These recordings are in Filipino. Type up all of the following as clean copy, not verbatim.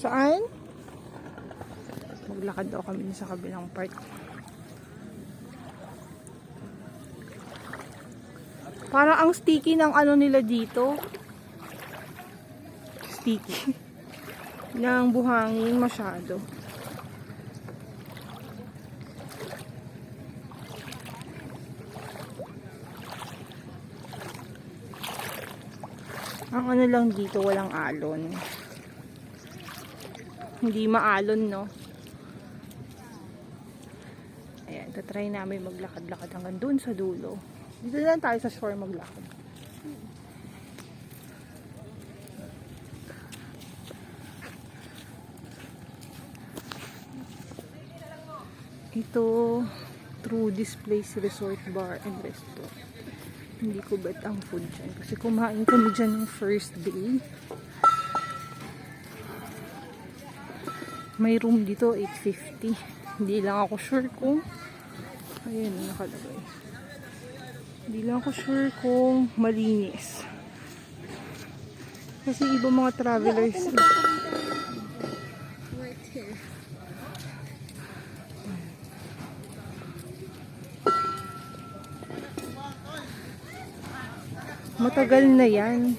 Saan? Maglakad daw kami sa kabilang part. Parang ang sticky ng ano nila dito. Sticky. Ng buhangin masyado. Ang ano lang dito, walang alon. Hindi maalon, no? Ayan, tatry namin maglakad-lakad hanggang dun sa dulo. Dito lang tayo sa shore maglakad. Ito, True This Place Resort Bar and Restaurant. Hindi ko bet ang food dyan. Kasi kumain kami dyan yung first day. May room dito, 850. Hindi lang ako sure kung ayun, nakalagay. Hindi lang ako sure kung malinis. Kasi iba mga travelers. Right here. Matagal na yan.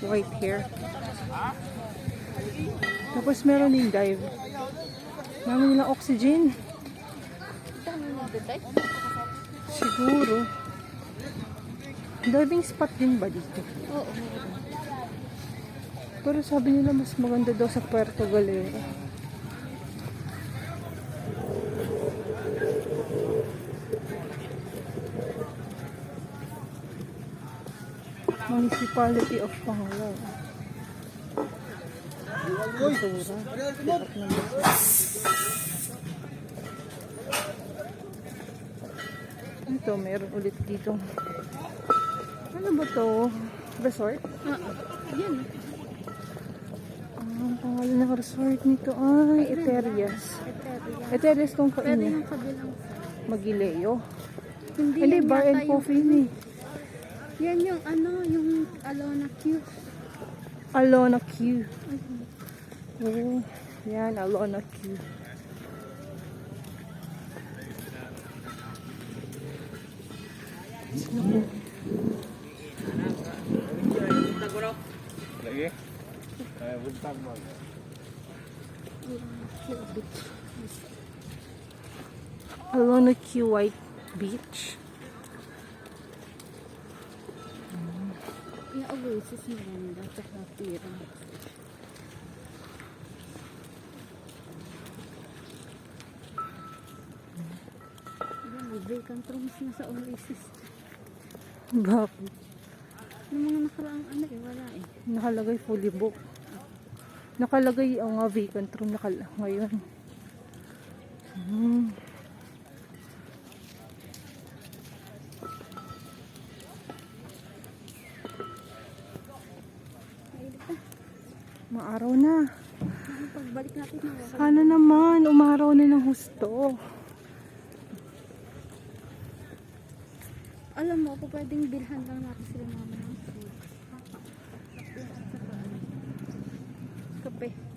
White hair. Tapos meron din dive. Marami nilang oxygen. Siguro. Diving spot din ba dito? Oo. Pero sabi nila mas maganda daw sa Puerto Galera. Municipality of Pangalan. Basura. Dapat ng basura. Ito, meron ulit dito. Ano ba to? Resort? Yan. Ang pangalan ng resort nito ay Eterias. Eterias kung Pero kain yung kabilang Magileo. Hindi Hindi, yan bar yata and yung coffee ni. Yan yung ano, yung Alona Q. Alona Q. Oh, yan, Alona Q. Lagi? Buntag mo. Alona Q White Beach. Yung Oasis maganda, tsaka tira. Yan, may vacant rooms na sa Oasis. Bakit? Yung mga nakaraang ano wala eh. Nakalagay fully booked. Nakalagay ang vacant room ngayon. Maaraw na. Pagbalik natin na Sana naman, umaraw na ng husto. alam mo, kung pwedeng bilhan lang natin sila mama ng food. Kape.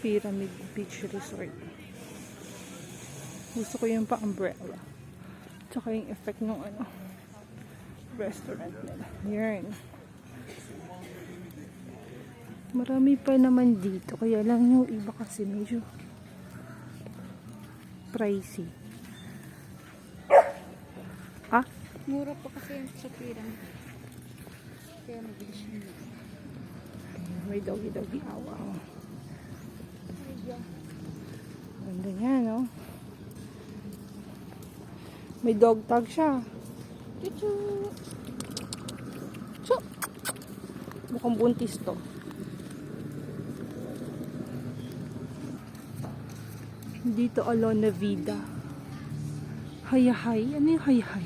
Pyramid Beach Resort. Gusto ko yung pa-umbrella. Tsaka yung effect ng ano, restaurant nila. Yan. Marami pa naman dito. Kaya lang yung iba kasi medyo pricey. Ah? Mura pa kasi yung sa pirang. Kaya mabilis yun. May doggy-doggy awang. Ganda niya, no? May dog tag siya. Chuchu! So, mukhang buntis to. Dito Alona Vida. Hayahay? Ano yung hayahay?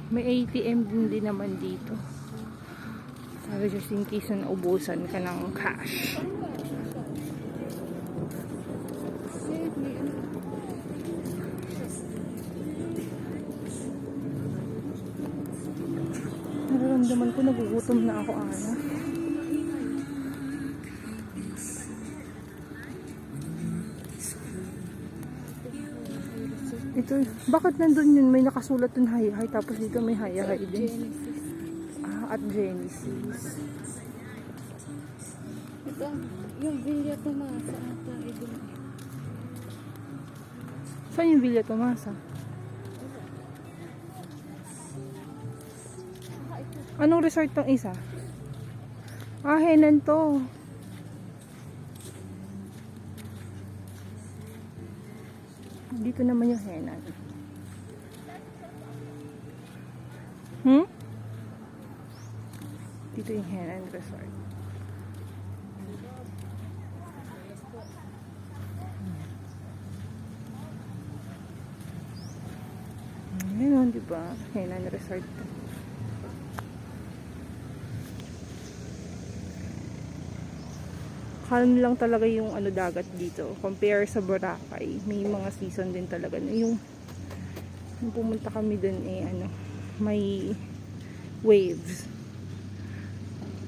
May ATM din naman dito. Para just in case na naubusan ka ng cash. Save me. Nararamdaman ko nagugutom na ako, Ana. Ito, bakit nandun yun? May nakasulat dun Hay-Hay, tapos dito may Hay-Hay din. Genesis. At Genesis. Ito, yung Villa Tomasa ata. Ito. Saan yung Villa Tomasa? Anong resort tong isa? Henan to. Dito naman yung Henan. Dito yung Henan Resort. Ayun, diba? Henan Resort to. Calm lang talaga yung dagat dito compare sa Boracay. May mga season din talaga na yung pumunta kami dun may waves.